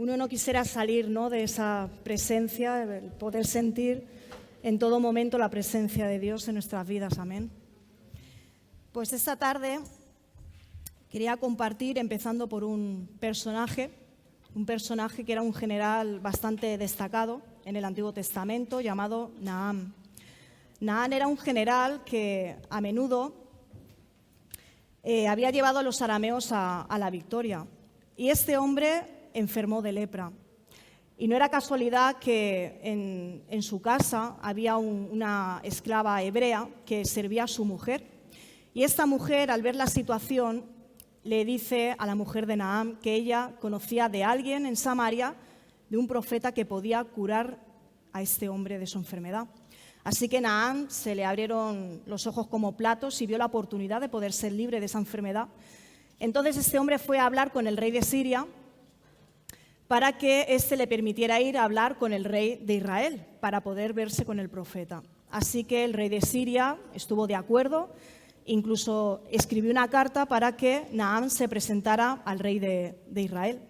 uno no quisiera salir, ¿no?, de esa presencia, el poder sentir en todo momento la presencia de Dios en nuestras vidas. Amén. Pues esta tarde quería compartir, empezando por un personaje que era un general bastante destacado en el Antiguo Testamento, llamado Nahán. Nahán era un general que a menudo había llevado a los arameos a la victoria. Y este hombre enfermó de lepra. Y no era casualidad que en su casa había una esclava hebrea que servía a su mujer. Y esta mujer, al ver la situación, le dice a la mujer de Nahán que ella conocía de alguien en Samaria, de un profeta que podía curar a este hombre de su enfermedad. Así que Nahán se le abrieron los ojos como platos y vio la oportunidad de poder ser libre de esa enfermedad. Entonces este hombre fue a hablar con el rey de Siria para que éste le permitiera ir a hablar con el rey de Israel para poder verse con el profeta. Así que el rey de Siria estuvo de acuerdo, incluso escribió una carta para que Nahán se presentara al rey de Israel.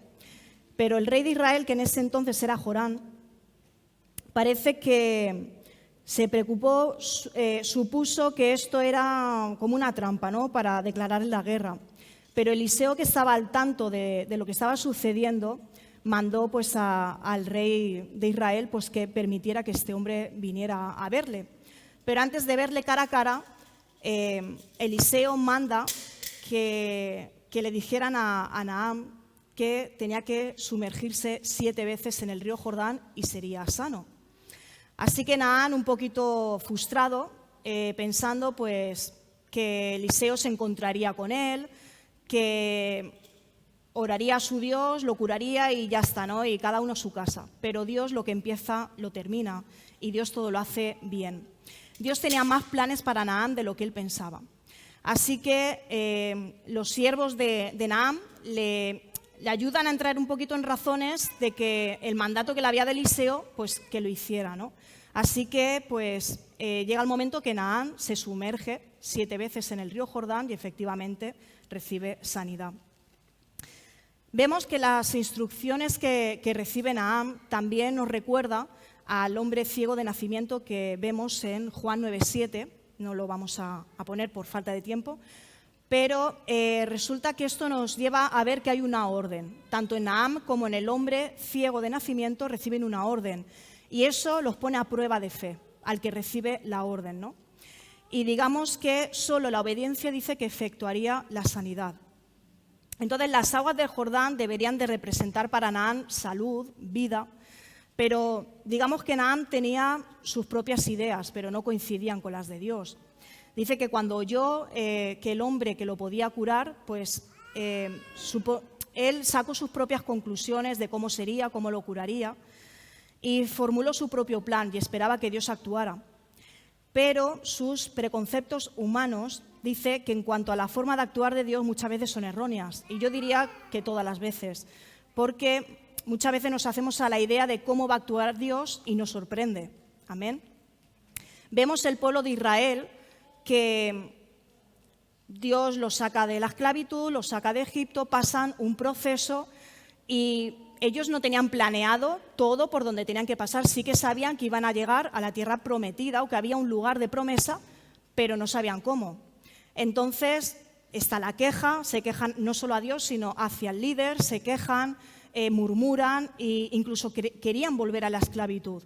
Pero el rey de Israel, que en ese entonces era Jorán, parece que se preocupó, supuso que esto era como una trampa, ¿no?, para declarar la guerra. Pero Eliseo, que estaba al tanto de lo que estaba sucediendo, mandó pues al rey de Israel pues que permitiera que este hombre viniera a verle. Pero antes de verle cara a cara, Eliseo manda que le dijeran a Nahán que tenía que sumergirse 7 veces en el río Jordán y sería sano. Así que Nahán, un poquito frustrado, pensando pues que Eliseo se encontraría con él, que oraría a su Dios, lo curaría y ya está, ¿no?, y cada uno a su casa. Pero Dios lo que empieza lo termina y Dios todo lo hace bien. Dios tenía más planes para Nahán de lo que él pensaba. Así que los siervos de Nahán le ayudan a entrar un poquito en razones de que el mandato que le había de Eliseo, pues que lo hiciera, ¿no? Así que pues llega el momento que Nahán se sumerge 7 veces en el río Jordán y efectivamente recibe sanidad. Vemos que las instrucciones que recibe Nahán también nos recuerda al hombre ciego de nacimiento que vemos en Juan 9:7, no lo vamos a poner por falta de tiempo, pero resulta que esto nos lleva a ver que hay una orden. Tanto en Nahán como en el hombre ciego de nacimiento reciben una orden y eso los pone a prueba de fe al que recibe la orden, ¿no? Y digamos que solo la obediencia dice que efectuaría la sanidad. Entonces las aguas del Jordán deberían de representar para Nahán salud, vida, pero digamos que Nahán tenía sus propias ideas, pero no coincidían con las de Dios. Dice que cuando oyó que el hombre que lo podía curar, pues él sacó sus propias conclusiones de cómo sería, cómo lo curaría, y formuló su propio plan y esperaba que Dios actuara. Pero sus preconceptos humanos dice que en cuanto a la forma de actuar de Dios muchas veces son erróneas. Y yo diría que todas las veces, porque muchas veces nos hacemos a la idea de cómo va a actuar Dios y nos sorprende. Amén. Vemos el pueblo de Israel que Dios los saca de la esclavitud, los saca de Egipto, pasan un proceso y ellos no tenían planeado todo por donde tenían que pasar. Sí que sabían que iban a llegar a la tierra prometida o que había un lugar de promesa, pero no sabían cómo. Entonces está la queja, se quejan no solo a Dios, sino hacia el líder, se quejan, murmuran e incluso querían volver a la esclavitud.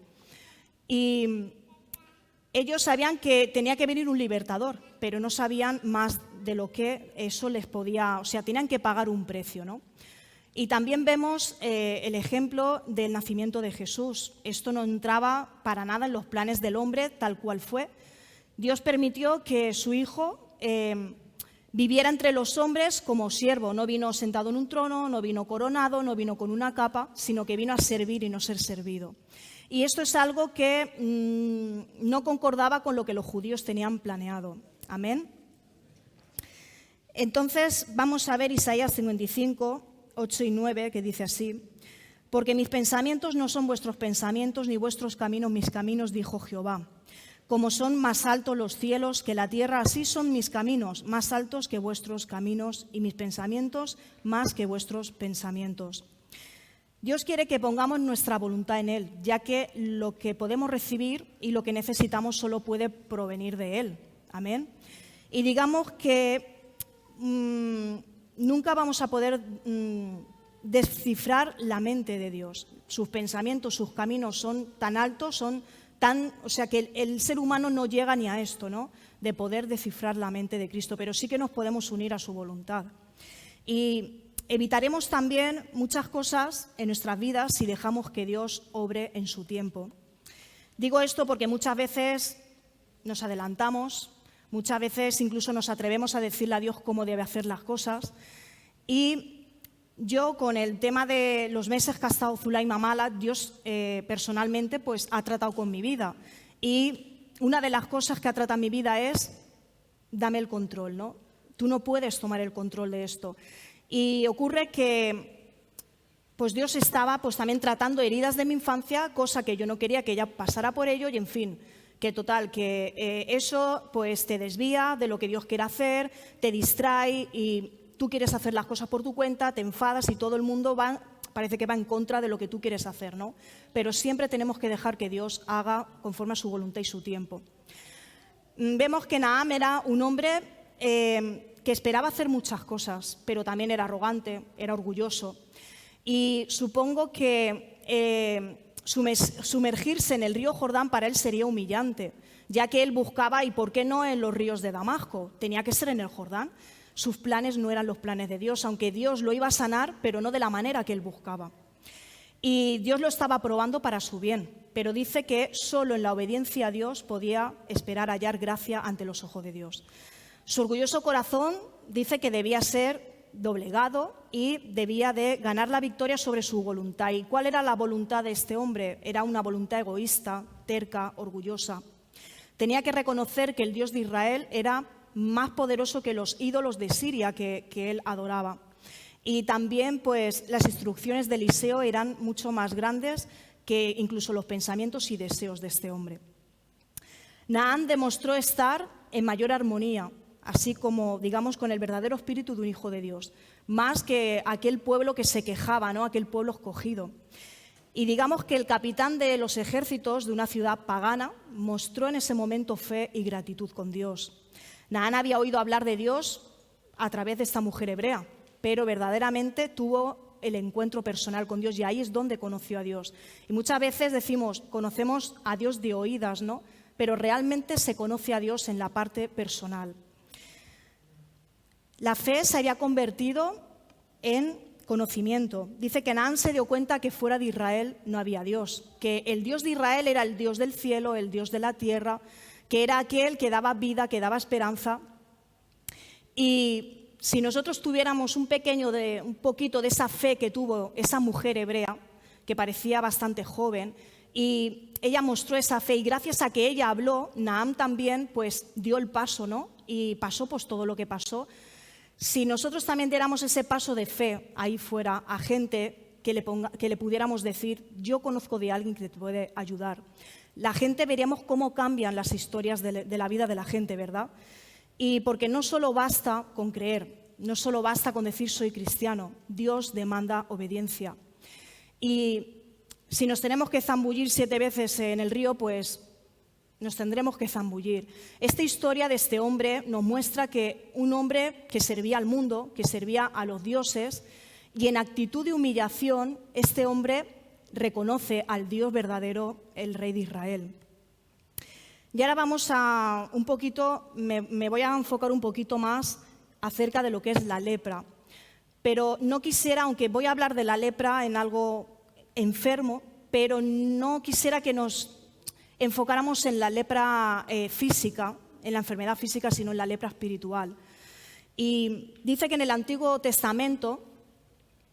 Y ellos sabían que tenía que venir un libertador, pero no sabían más de lo que eso les podía, o sea, tenían que pagar un precio, ¿no? Y también vemos el ejemplo del nacimiento de Jesús. Esto no entraba para nada en los planes del hombre tal cual fue. Dios permitió que su hijo viviera entre los hombres como siervo. No vino sentado en un trono, no vino coronado, no vino con una capa, sino que vino a servir y no ser servido. Y esto es algo que no concordaba con lo que los judíos tenían planeado. Amén. Entonces vamos a ver Isaías 55, 8 y 9, que dice así: porque mis pensamientos no son vuestros pensamientos, ni vuestros caminos mis caminos, dijo Jehová. Como son más altos los cielos que la tierra, así son mis caminos, más altos que vuestros caminos, y mis pensamientos más que vuestros pensamientos. Dios quiere que pongamos nuestra voluntad en Él, ya que lo que podemos recibir y lo que necesitamos solo puede provenir de Él. Amén. Y digamos que nunca vamos a poder descifrar la mente de Dios. Sus pensamientos, sus caminos son tan altos, o sea que el ser humano no llega ni a esto, ¿no? De poder descifrar la mente de Cristo, pero sí que nos podemos unir a su voluntad. Y evitaremos también muchas cosas en nuestras vidas si dejamos que Dios obre en su tiempo. Digo esto porque muchas veces nos adelantamos, muchas veces incluso nos atrevemos a decirle a Dios cómo debe hacer las cosas. Y yo, con el tema de los meses que ha estado Zulaima mala, Dios personalmente pues, ha tratado con mi vida. Y una de las cosas que ha tratado en mi vida es, dame el control, ¿no? Tú no puedes tomar el control de esto. Y ocurre que pues Dios estaba pues también tratando heridas de mi infancia, cosa que yo no quería que ella pasara por ello, y en fin, que total, que eso pues te desvía de lo que Dios quiere hacer, te distrae y tú quieres hacer las cosas por tu cuenta, te enfadas y todo el mundo parece que va en contra de lo que tú quieres hacer, ¿no? Pero siempre tenemos que dejar que Dios haga conforme a su voluntad y su tiempo. Vemos que Naham era un hombre que esperaba hacer muchas cosas, pero también era arrogante, era orgulloso. Y supongo que sumergirse en el río Jordán para él sería humillante, ya que él buscaba, y por qué no en los ríos de Damasco, tenía que ser en el Jordán. Sus planes no eran los planes de Dios, aunque Dios lo iba a sanar, pero no de la manera que él buscaba. Y Dios lo estaba probando para su bien, pero dice que solo en la obediencia a Dios podía esperar hallar gracia ante los ojos de Dios. Su orgulloso corazón dice que debía ser doblegado y debía de ganar la victoria sobre su voluntad. ¿Y cuál era la voluntad de este hombre? Era una voluntad egoísta, terca, orgullosa. Tenía que reconocer que el Dios de Israel era más poderoso que los ídolos de Siria que él adoraba. Y también pues, las instrucciones de Eliseo eran mucho más grandes que incluso los pensamientos y deseos de este hombre. Naham demostró estar en mayor armonía, así como, digamos, con el verdadero espíritu de un hijo de Dios, más que aquel pueblo que se quejaba, ¿no? Aquel pueblo escogido. Y digamos que el capitán de los ejércitos de una ciudad pagana mostró en ese momento fe y gratitud con Dios. Naham había oído hablar de Dios a través de esta mujer hebrea, pero verdaderamente tuvo el encuentro personal con Dios y ahí es donde conoció a Dios. Y muchas veces decimos, conocemos a Dios de oídas, ¿no? Pero realmente se conoce a Dios en la parte personal. La fe se había convertido en conocimiento. Dice que Naham se dio cuenta que fuera de Israel no había Dios, que el Dios de Israel era el Dios del cielo, el Dios de la tierra, que era aquel que daba vida, que daba esperanza. Y si nosotros tuviéramos un poquito de esa fe que tuvo esa mujer hebrea, que parecía bastante joven, y ella mostró esa fe, y gracias a que ella habló, Naham también pues dio el paso, ¿no? Y pasó pues todo lo que pasó. Si nosotros también diéramos ese paso de fe ahí fuera a gente que le pudiéramos decir, yo conozco de alguien que te puede ayudar, la gente veríamos cómo cambian las historias de la vida de la gente, ¿verdad? Y porque no solo basta con creer, no solo basta con decir soy cristiano, Dios demanda obediencia. Y si nos tenemos que zambullir 7 veces en el río, pues nos tendremos que zambullir. Esta historia de este hombre nos muestra que un hombre que servía al mundo, que servía a los dioses, y en actitud de humillación, este hombre reconoce al Dios verdadero, el Rey de Israel. Y ahora me voy a enfocar un poquito más acerca de lo que es la lepra. Pero no quisiera, aunque voy a hablar de la lepra en algo enfermo, pero no quisiera que nos enfocáramos en la lepra física, en la enfermedad física, sino en la lepra espiritual. Y dice que en el Antiguo Testamento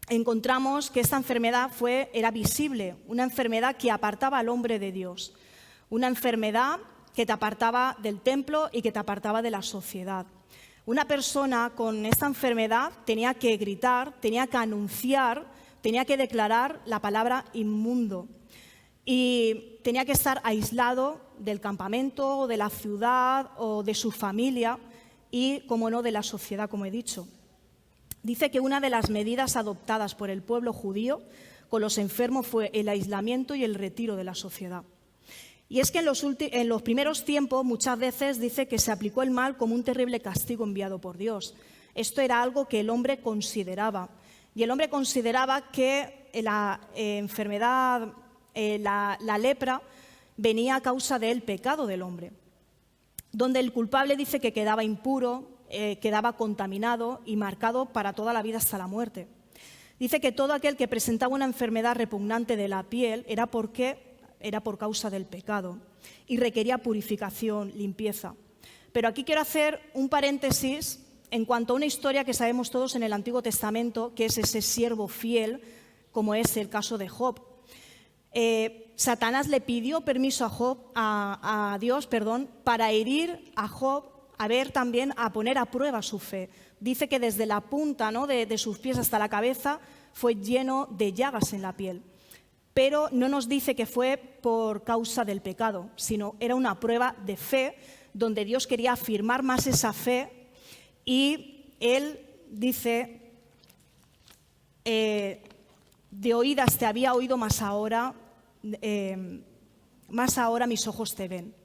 encontramos que esta enfermedad era visible, una enfermedad que apartaba al hombre de Dios, una enfermedad que te apartaba del templo y que te apartaba de la sociedad. Una persona con esta enfermedad tenía que gritar, tenía que anunciar, tenía que declarar la palabra inmundo. Y tenía que estar aislado del campamento, de la ciudad o de su familia y, como no, de la sociedad, como he dicho. Dice que una de las medidas adoptadas por el pueblo judío con los enfermos fue el aislamiento y el retiro de la sociedad. Y es que en los primeros tiempos muchas veces dice que se aplicó el mal como un terrible castigo enviado por Dios. Esto era algo que el hombre consideraba. Y el hombre consideraba que la enfermedad, la lepra, venía a causa del pecado del hombre, donde el culpable dice que quedaba impuro, quedaba contaminado y marcado para toda la vida hasta la muerte. Dice que todo aquel que presentaba una enfermedad repugnante de la piel era por causa del pecado y requería purificación, limpieza. Pero aquí quiero hacer un paréntesis en cuanto a una historia que sabemos todos en el Antiguo Testamento, que es ese siervo fiel, como es el caso de Job. Satanás le pidió permiso a Dios, para herir a Job, a poner a prueba su fe. Dice que desde la punta, ¿no?, de sus pies hasta la cabeza fue lleno de llagas en la piel. Pero no nos dice que fue por causa del pecado, sino era una prueba de fe, donde Dios quería afirmar más esa fe, y él dice, de oídas te había oído, más ahora mis ojos te ven.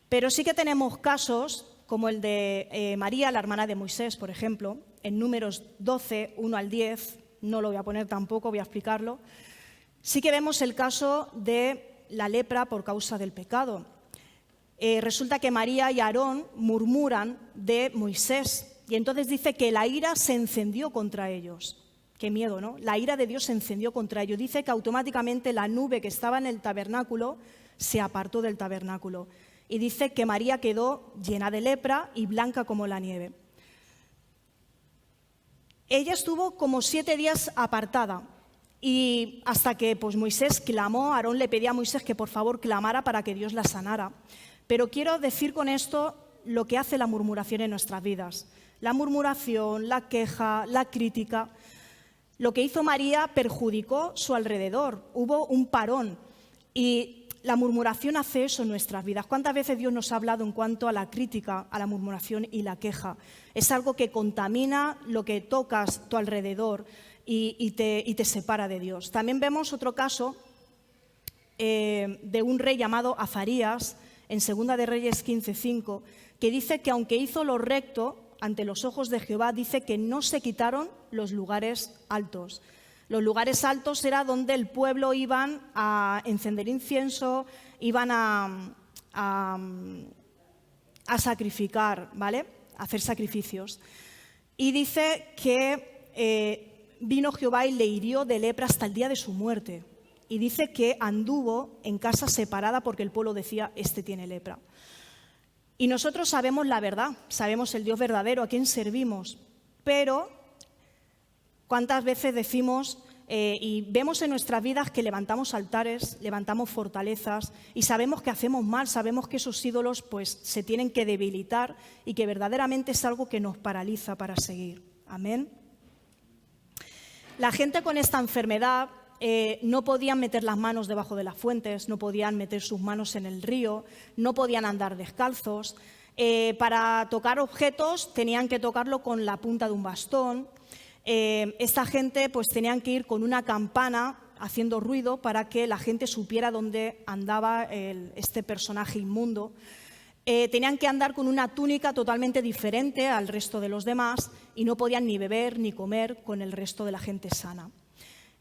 Pero sí que tenemos casos como el de María, la hermana de Moisés, por ejemplo, en Números 12, 1 al 10, no lo voy a poner tampoco, voy a explicarlo. Sí que vemos el caso de la lepra por causa del pecado. Resulta que María y Aarón murmuran de Moisés, y entonces dice que la ira se encendió contra ellos. Qué miedo, ¿no? La ira de Dios se encendió contra ellos. Dice que automáticamente la nube que estaba en el tabernáculo se apartó del tabernáculo. Y dice que María quedó llena de lepra y blanca como la nieve. Ella estuvo como 7 días apartada, y hasta que Moisés clamó, Aarón le pedía a Moisés que por favor clamara para que Dios la sanara. Pero quiero decir con esto lo que hace la murmuración en nuestras vidas. La murmuración, la queja, la crítica. Lo que hizo María perjudicó su alrededor, hubo un parón, y la murmuración hace eso en nuestras vidas. ¿Cuántas veces Dios nos ha hablado en cuanto a la crítica, a la murmuración y la queja? Es algo que contamina lo que tocas tu alrededor y te separa de Dios. También vemos otro caso de un rey llamado Azarías, en 2 de Reyes 15:5, que dice que aunque hizo lo recto ante los ojos de Jehová, dice que no se quitaron los lugares altos. Los lugares altos era donde el pueblo iban a encender incienso, iban a sacrificar, ¿vale? A hacer sacrificios. Y dice que vino Jehová y le hirió de lepra hasta el día de su muerte. Y dice que anduvo en casa separada porque el pueblo decía, este tiene lepra. Y nosotros sabemos la verdad, sabemos el Dios verdadero, a quién servimos, pero ¿cuántas veces decimos y vemos en nuestras vidas que levantamos altares, levantamos fortalezas y sabemos que hacemos mal, sabemos que esos ídolos se tienen que debilitar y que verdaderamente es algo que nos paraliza para seguir? Amén. La gente con esta enfermedad no podían meter las manos debajo de las fuentes, no podían meter sus manos en el río, no podían andar descalzos. Para tocar objetos tenían que tocarlo con la punta de un bastón. Esta gente tenían que ir con una campana haciendo ruido para que la gente supiera dónde andaba este personaje inmundo. Tenían que andar con una túnica totalmente diferente al resto de los demás y no podían ni beber ni comer con el resto de la gente sana.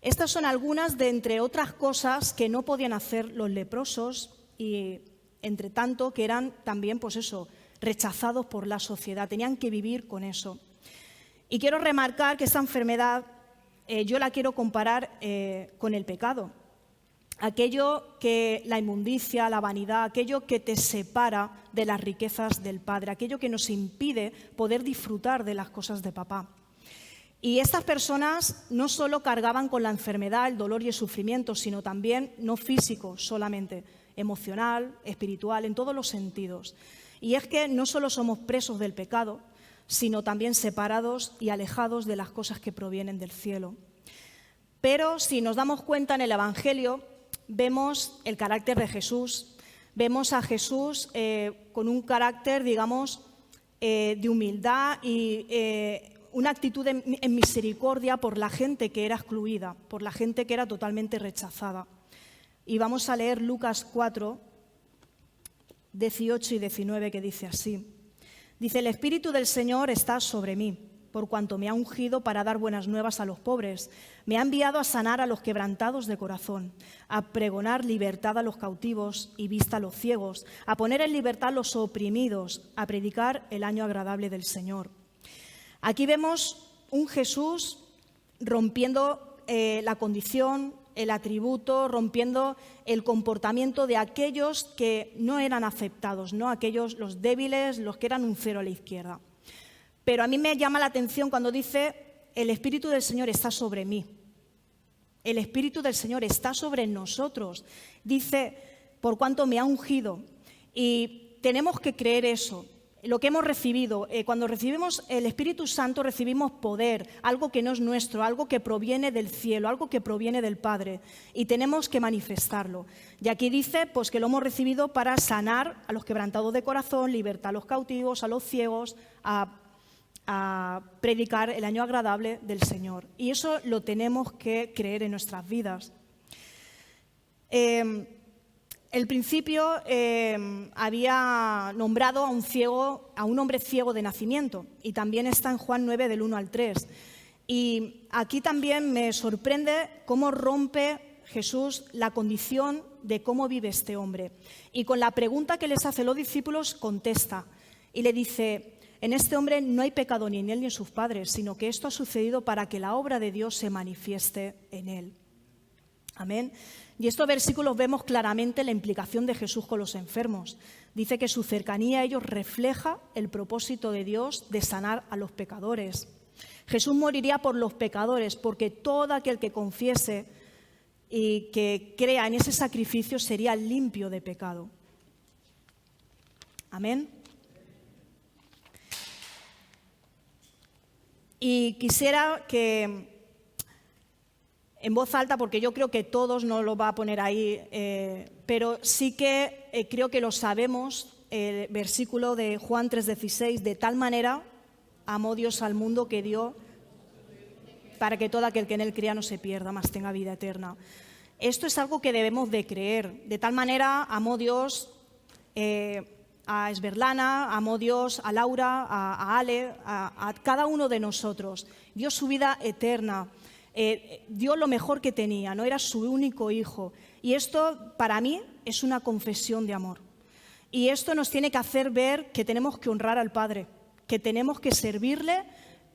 Estas son algunas de entre otras cosas que no podían hacer los leprosos y entre tanto que eran también rechazados por la sociedad, tenían que vivir con eso. Y quiero remarcar que esta enfermedad yo la quiero comparar con el pecado. Aquello que la inmundicia, la vanidad, aquello que te separa de las riquezas del Padre, aquello que nos impide poder disfrutar de las cosas de papá. Y estas personas no solo cargaban con la enfermedad, el dolor y el sufrimiento, sino también no físico solamente, emocional, espiritual, en todos los sentidos. Y es que no solo somos presos del pecado, sino también separados y alejados de las cosas que provienen del cielo. Pero si nos damos cuenta en el Evangelio, vemos el carácter de Jesús, vemos a Jesús con un carácter, de humildad y una actitud en misericordia por la gente que era excluida, por la gente que era totalmente rechazada. Y vamos a leer Lucas 4, 18 y 19, que dice así. Dice: el Espíritu del Señor está sobre mí, por cuanto me ha ungido para dar buenas nuevas a los pobres. Me ha enviado a sanar a los quebrantados de corazón, a pregonar libertad a los cautivos y vista a los ciegos, a poner en libertad a los oprimidos, a predicar el año agradable del Señor. Aquí vemos un Jesús rompiendo la condición, el atributo, rompiendo el comportamiento de aquellos que no eran aceptados, ¿no? Aquellos, los débiles, los que eran un cero a la izquierda. Pero a mí me llama la atención cuando dice: el Espíritu del Señor está sobre mí. El Espíritu del Señor está sobre nosotros. Dice: por cuanto me ha ungido. Y tenemos que creer eso. Lo que hemos recibido, cuando recibimos el Espíritu Santo recibimos poder, algo que no es nuestro, algo que proviene del cielo, algo que proviene del Padre, y tenemos que manifestarlo. Y aquí dice pues que lo hemos recibido para sanar a los quebrantados de corazón, libertad a los cautivos, a los ciegos, a predicar el año agradable del Señor. Y eso lo tenemos que creer en nuestras vidas. El principio había nombrado a un hombre ciego de nacimiento, y también está en Juan 9, del 1 al 3. Y aquí también me sorprende cómo rompe Jesús la condición de cómo vive este hombre. Y con la pregunta que les hace los discípulos contesta y le dice: en este hombre no hay pecado ni en él ni en sus padres, sino que esto ha sucedido para que la obra de Dios se manifieste en él. Amén. Y estos versículos vemos claramente la implicación de Jesús con los enfermos. Dice que su cercanía a ellos refleja el propósito de Dios de sanar a los pecadores. Jesús moriría por los pecadores, porque todo aquel que confiese y que crea en ese sacrificio sería limpio de pecado. Amén. Y quisiera que en voz alta, porque yo creo que todos no lo va a poner ahí, pero sí que creo que lo sabemos, el versículo de Juan 3,16: de tal manera amó Dios al mundo que dio para que todo aquel que en él crea no se pierda, mas tenga vida eterna. Esto es algo que debemos de creer. De tal manera amó Dios a Esberlana, amó Dios a Laura, a Ale, a cada uno de nosotros. Dio su vida eterna. Dio lo mejor que tenía, no era su único hijo. Y esto para mí es una confesión de amor. Y esto nos tiene que hacer ver que tenemos que honrar al Padre, que tenemos que servirle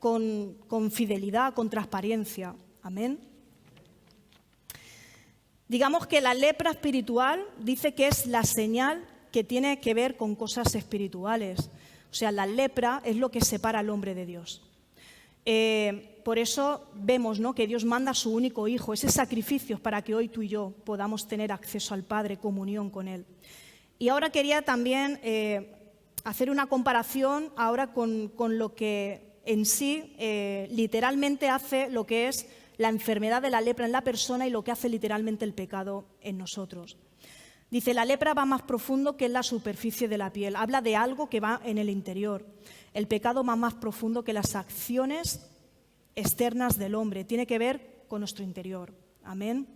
con fidelidad, con transparencia. Amén. Digamos que la lepra espiritual dice que es la señal que tiene que ver con cosas espirituales. O sea, la lepra es lo que separa al hombre de Dios. Por eso vemos, ¿no?, que Dios manda a su único hijo, ese sacrificio para que hoy tú y yo podamos tener acceso al Padre, comunión con Él. Y ahora quería también hacer una comparación ahora con lo que en sí literalmente hace lo que es la enfermedad de la lepra en la persona y lo que hace literalmente el pecado en nosotros. Dice: la lepra va más profundo que en la superficie de la piel. Habla de algo que va en el interior. El pecado va más profundo que las acciones externas del hombre. Tiene que ver con nuestro interior. Amén.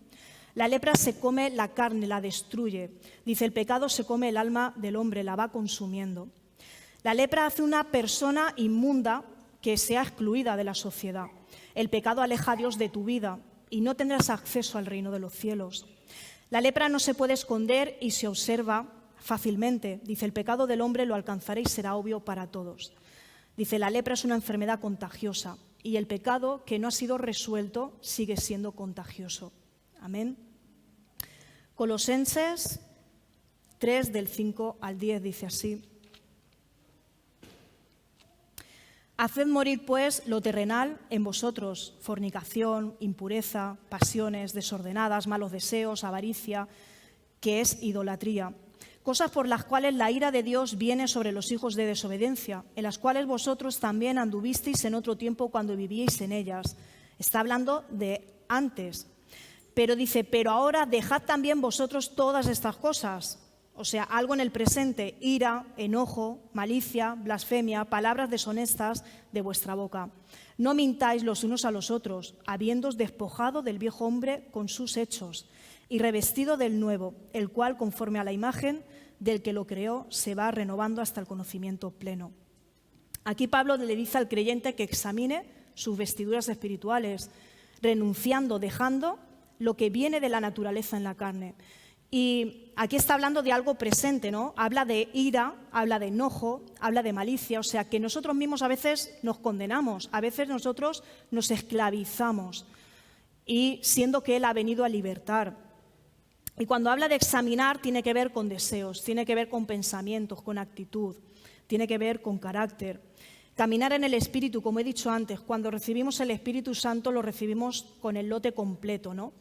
La lepra se come la carne, la destruye. Dice: el pecado se come el alma del hombre, la va consumiendo. La lepra hace una persona inmunda que sea excluida de la sociedad. El pecado aleja a Dios de tu vida y no tendrás acceso al reino de los cielos. La lepra no se puede esconder y se observa fácilmente. Dice: el pecado del hombre lo alcanzará y será obvio para todos. Dice: la lepra es una enfermedad contagiosa y el pecado que no ha sido resuelto sigue siendo contagioso. Amén. Colosenses 3, del 5 al 10, dice así: haced morir, pues, lo terrenal en vosotros: fornicación, impureza, pasiones desordenadas, malos deseos, avaricia, que es idolatría. Cosas por las cuales la ira de Dios viene sobre los hijos de desobediencia, en las cuales vosotros también anduvisteis en otro tiempo cuando vivíais en ellas. Está hablando de antes. Pero dice: pero ahora dejad también vosotros todas estas cosas. o sea, algo en el presente, ira, enojo, malicia, blasfemia, palabras deshonestas de vuestra boca. No mintáis los unos a los otros, habiéndoos despojado del viejo hombre con sus hechos y revestido del nuevo, el cual, conforme a la imagen del que lo creó, se va renovando hasta el conocimiento pleno. Aquí Pablo le dice al creyente que examine sus vestiduras espirituales, renunciando, dejando lo que viene de la naturaleza en la carne. Y aquí está hablando de algo presente, ¿no? Habla de ira, habla de enojo, habla de malicia, o sea que nosotros mismos a veces nos condenamos, a veces nosotros nos esclavizamos, y siendo que Él ha venido a libertar. Y cuando habla de examinar tiene que ver con deseos, tiene que ver con pensamientos, con actitud, tiene que ver con carácter. Caminar en el Espíritu, como he dicho antes, cuando recibimos el Espíritu Santo lo recibimos con el lote completo, ¿no?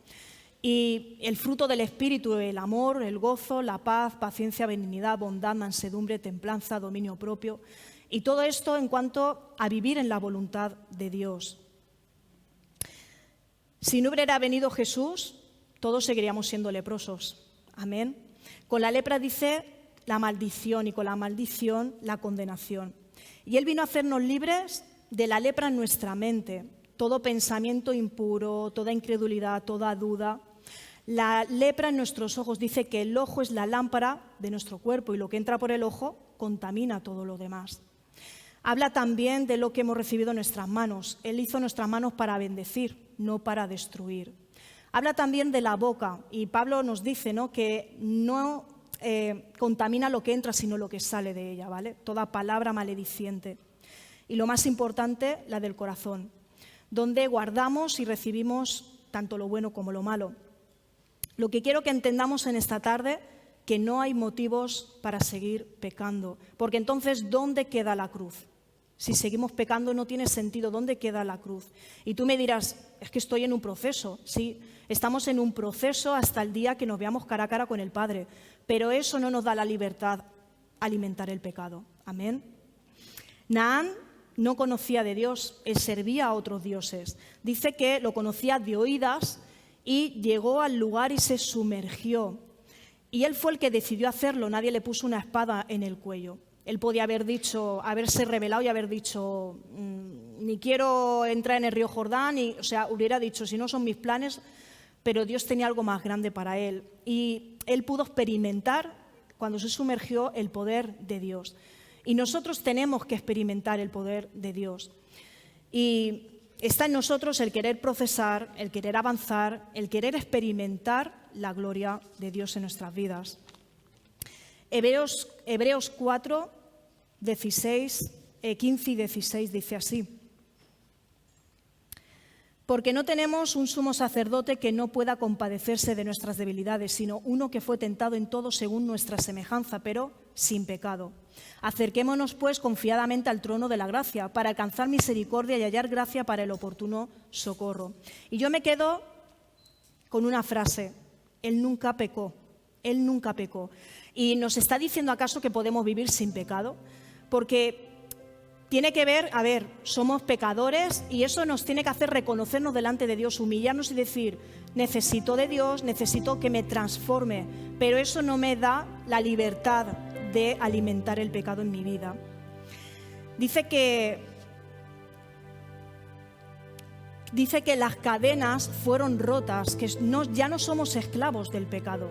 Y el fruto del Espíritu, el amor, el gozo, la paz, paciencia, benignidad, bondad, mansedumbre, templanza, dominio propio. Y todo esto en cuanto a vivir en la voluntad de Dios. Si no hubiera venido Jesús, todos seguiríamos siendo leprosos. Amén. Con la lepra dice la maldición y con la maldición la condenación. Y Él vino a hacernos libres de la lepra en nuestra mente. Todo pensamiento impuro, toda incredulidad, toda duda. La lepra en nuestros ojos dice que el ojo es la lámpara de nuestro cuerpo y lo que entra por el ojo contamina todo lo demás. Habla también de lo que hemos recibido en nuestras manos. Él hizo nuestras manos para bendecir, no para destruir. Habla también de la boca y Pablo nos dice, ¿no?, que no contamina lo que entra sino lo que sale de ella, ¿vale? Toda palabra malediciente. Y lo más importante, la del corazón, donde guardamos y recibimos tanto lo bueno como lo malo. Lo que quiero que entendamos en esta tarde, que no hay motivos para seguir pecando, porque entonces, ¿dónde queda la cruz? Si seguimos pecando no tiene sentido, ¿dónde queda la cruz? Y tú me dirás, es que estoy en un proceso. Sí, estamos en un proceso hasta el día que nos veamos cara a cara con el Padre, pero eso no nos da la libertad a alimentar el pecado. Amén. Naamán no conocía de Dios, él servía a otros dioses. Dice que lo conocía de oídas y llegó al lugar y se sumergió. Y él fue el que decidió hacerlo, nadie le puso una espada en el cuello. Él podía haber dicho, haberse rebelado y haber dicho, ni quiero entrar en el río Jordán, o sea, hubiera dicho, si no son mis planes, pero Dios tenía algo más grande para él. Y él pudo experimentar, cuando se sumergió, el poder de Dios. Y nosotros tenemos que experimentar el poder de Dios. Y está en nosotros el querer procesar, el querer avanzar, el querer experimentar la gloria de Dios en nuestras vidas. Hebreos 4, 15 y 16 dice así. Porque no tenemos un sumo sacerdote que no pueda compadecerse de nuestras debilidades, sino uno que fue tentado en todo según nuestra semejanza, pero sin pecado. Acerquémonos, pues, confiadamente al trono de la gracia, para alcanzar misericordia y hallar gracia para el oportuno socorro. Y yo me quedo con una frase, Él nunca pecó, Él nunca pecó. ¿Y nos está diciendo acaso que podemos vivir sin pecado? Porque tiene que ver, somos pecadores y eso nos tiene que hacer reconocernos delante de Dios, humillarnos y decir, necesito de Dios, necesito que me transforme, pero eso no me da la libertad de alimentar el pecado en mi vida. Dice que las cadenas fueron rotas, que ya no somos esclavos del pecado.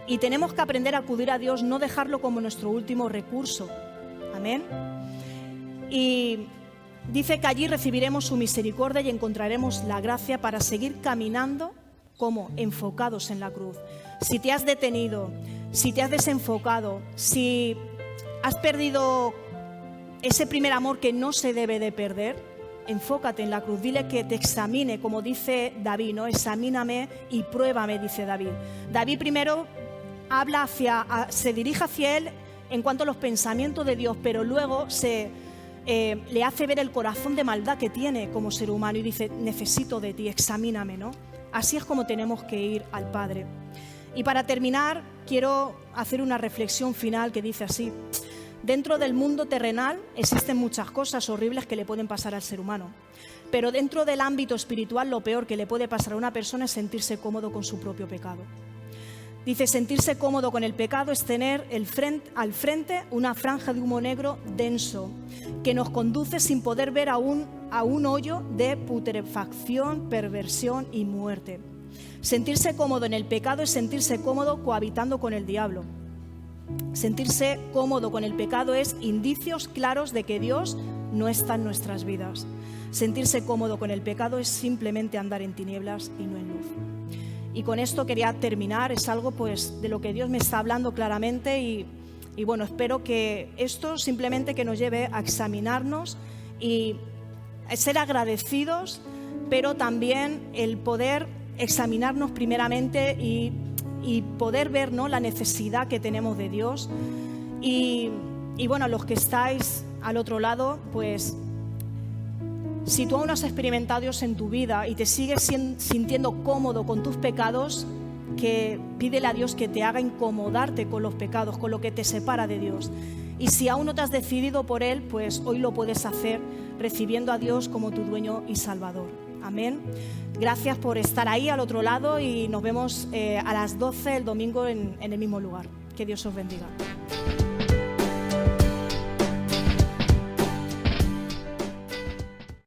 Y tenemos que aprender a acudir a Dios, no dejarlo como nuestro último recurso. Amén. Y dice que allí recibiremos su misericordia y encontraremos la gracia para seguir caminando como enfocados en la cruz. Si te has detenido, si te has desenfocado, si has perdido ese primer amor que no se debe de perder, enfócate en la cruz. Dile que te examine, como dice David, ¿no? Examíname y pruébame, dice David. David primero se dirige hacia él en cuanto a los pensamientos de Dios, pero luego le hace ver el corazón de maldad que tiene como ser humano y dice, necesito de ti, examíname, ¿no? Así es como tenemos que ir al Padre. Y para terminar, quiero hacer una reflexión final que dice así. Dentro del mundo terrenal existen muchas cosas horribles que le pueden pasar al ser humano, pero dentro del ámbito espiritual lo peor que le puede pasar a una persona es sentirse cómodo con su propio pecado. Dice, sentirse cómodo con el pecado es tener al frente una franja de humo negro denso que nos conduce sin poder ver a un hoyo de putrefacción, perversión y muerte. Sentirse cómodo en el pecado es sentirse cómodo cohabitando con el diablo. Sentirse cómodo con el pecado es indicios claros de que Dios no está en nuestras vidas. Sentirse cómodo con el pecado es simplemente andar en tinieblas y no en luz. Y con esto quería terminar, es algo pues de lo que Dios me está hablando claramente y bueno, espero que esto simplemente que nos lleve a examinarnos y a ser agradecidos, pero también el poder examinarnos primeramente y poder ver, ¿no?, la necesidad que tenemos de Dios. Y bueno, los que estáis al otro lado, pues si tú aún no has experimentado a Dios en tu vida y te sigues sintiendo cómodo con tus pecados, que pídele a Dios que te haga incomodarte con los pecados, con lo que te separa de Dios. Y si aún no te has decidido por Él, pues hoy lo puedes hacer recibiendo a Dios como tu dueño y Salvador. Amén. Gracias por estar ahí al otro lado y nos vemos a las 12 el domingo en el mismo lugar. Que Dios os bendiga.